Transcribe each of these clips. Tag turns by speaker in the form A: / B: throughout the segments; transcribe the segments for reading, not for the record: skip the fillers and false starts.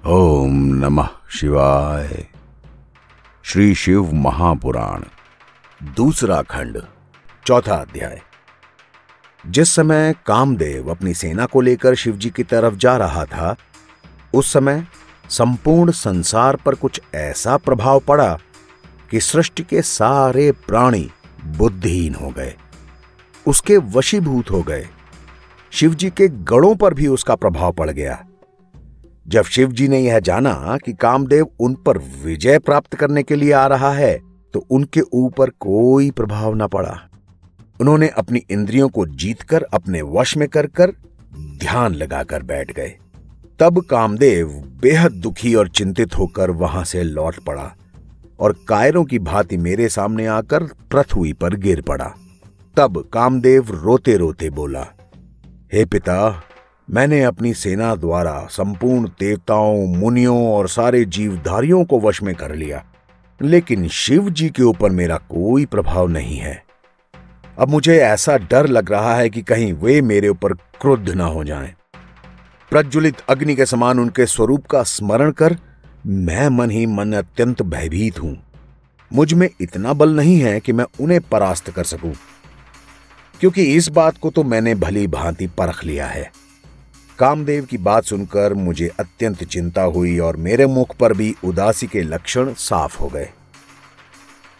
A: ओम नमः शिवाय। श्री शिव महापुराण, दूसरा खंड, चौथा अध्याय। जिस समय कामदेव अपनी सेना को लेकर शिवजी की तरफ जा रहा था, उस समय संपूर्ण संसार पर कुछ ऐसा प्रभाव पड़ा कि सृष्टि के सारे प्राणी बुद्धिहीन हो गए, उसके वशीभूत हो गए। शिवजी के गणों पर भी उसका प्रभाव पड़ गया। जब शिवजी ने यह जाना कि कामदेव उन पर विजय प्राप्त करने के लिए आ रहा है, तो उनके ऊपर कोई प्रभाव न पड़ा। उन्होंने अपनी इंद्रियों को जीतकर अपने वश में कर ध्यान लगाकर बैठ गए। तब कामदेव बेहद दुखी और चिंतित होकर वहां से लौट पड़ा और कायरों की भांति मेरे सामने आकर पृथ्वी पर गिर पड़ा। तब कामदेव रोते रोते बोला, हे पिता, मैंने अपनी सेना द्वारा संपूर्ण देवताओं, मुनियों और सारे जीवधारियों को वश में कर लिया, लेकिन शिव जी के ऊपर मेरा कोई प्रभाव नहीं है। अब मुझे ऐसा डर लग रहा है कि कहीं वे मेरे ऊपर क्रुद्ध ना हो जाएं। प्रज्वलित अग्नि के समान उनके स्वरूप का स्मरण कर मैं मन ही मन अत्यंत भयभीत हूं। मुझ में इतना बल नहीं है कि मैं उन्हें परास्त कर सकूं, क्योंकि इस बात को तो मैंने भली भांति परख लिया है। कामदेव की बात सुनकर मुझे अत्यंत चिंता हुई और मेरे मुख पर भी उदासी के लक्षण साफ हो गए।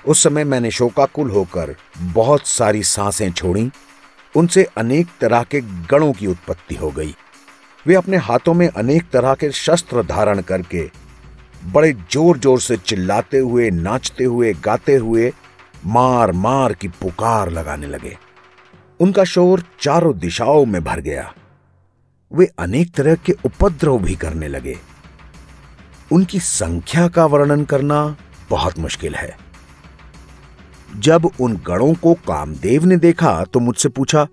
A: उस समय मैंने शोकाकुल होकर बहुत सारी सांसें छोड़ी। उनसे अनेक तरह के गणों की उत्पत्ति हो गई। वे अपने हाथों में अनेक तरह के शस्त्र धारण करके बड़े जोर जोर से चिल्लाते हुए, नाचते हुए, गाते हुए मार मार की पुकार लगाने लगे। उनका शोर चारों दिशाओं में भर गया। वे अनेक तरह के उपद्रव भी करने लगे। उनकी संख्या का वर्णन करना बहुत मुश्किल है। जब उन गणों को कामदेव ने देखा तो मुझसे पूछा,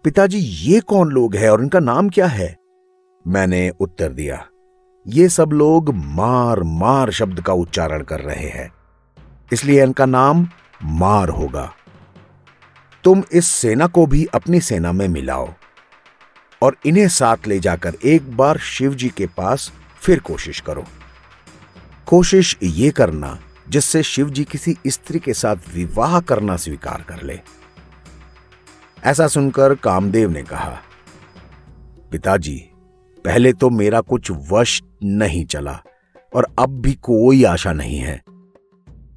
A: पिताजी, ये कौन लोग हैं और इनका नाम क्या है? मैंने उत्तर दिया, ये सब लोग मार मार शब्द का उच्चारण कर रहे हैं, इसलिए इनका नाम मार होगा। तुम इस सेना को भी अपनी सेना में मिलाओ और इन्हें साथ ले जाकर एक बार शिव जी के पास फिर कोशिश करो। कोशिश ये करना जिससे शिव जी किसी स्त्री के साथ विवाह करना स्वीकार कर ले। ऐसा सुनकर कामदेव ने कहा, पिताजी, पहले तो मेरा कुछ वश नहीं चला और अब भी कोई आशा नहीं है।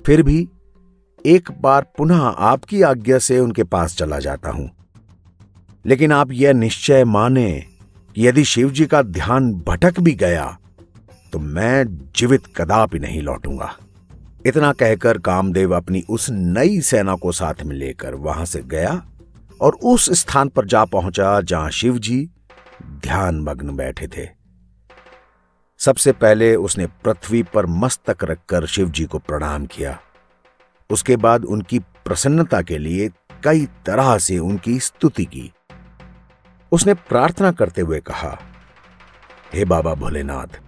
A: फिर भी एक बार पुनः आपकी आज्ञा से उनके पास चला जाता हूं, लेकिन आप यह निश्चय माने कि यदि शिव जी का ध्यान भटक भी गया तो मैं जीवित कदापि नहीं लौटूंगा। इतना कहकर कामदेव अपनी उस नई सेना को साथ में लेकर वहां से गया और उस स्थान पर जा पहुंचा जहां शिव जी ध्यान मग्न बैठे थे। सबसे पहले उसने पृथ्वी पर मस्तक रखकर शिव जी को प्रणाम किया। उसके बाद उनकी प्रसन्नता के लिए कई तरह से उनकी स्तुति की। उसने प्रार्थना करते हुए कहा, हे बाबा भोलेनाथ,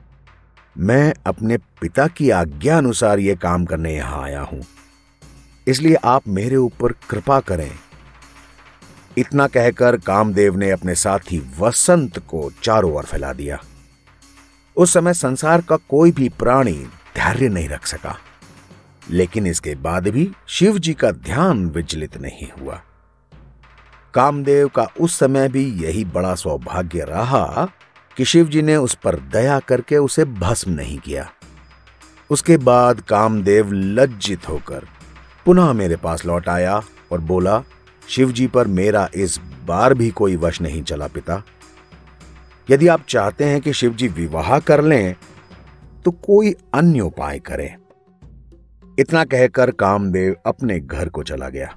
A: मैं अपने पिता की आज्ञा अनुसार यह काम करने यहां आया हूं, इसलिए आप मेरे ऊपर कृपा करें। इतना कहकर कामदेव ने अपने साथी वसंत को चारों ओर फैला दिया। उस समय संसार का कोई भी प्राणी धैर्य नहीं रख सका, लेकिन इसके बाद भी शिव जी का ध्यान विचलित नहीं हुआ। कामदेव का उस समय भी यही बड़ा सौभाग्य रहा कि शिव जी ने उस पर दया करके उसे भस्म नहीं किया। उसके बाद कामदेव लज्जित होकर पुनः मेरे पास लौट आया और बोला, शिव जी पर मेरा इस बार भी कोई वश नहीं चला पिता। यदि आप चाहते हैं कि शिव जी विवाह कर लें तो कोई अन्य उपाय करें। इतना कहकर कामदेव अपने घर को चला गया।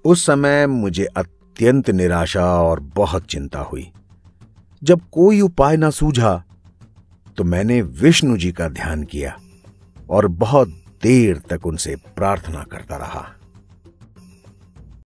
A: उस समय मुझे अत्यंत निराशा और बहुत चिंता हुई। जब कोई उपाय ना सूझा तो मैंने विष्णु जी का ध्यान किया और बहुत देर तक उनसे प्रार्थना करता रहा।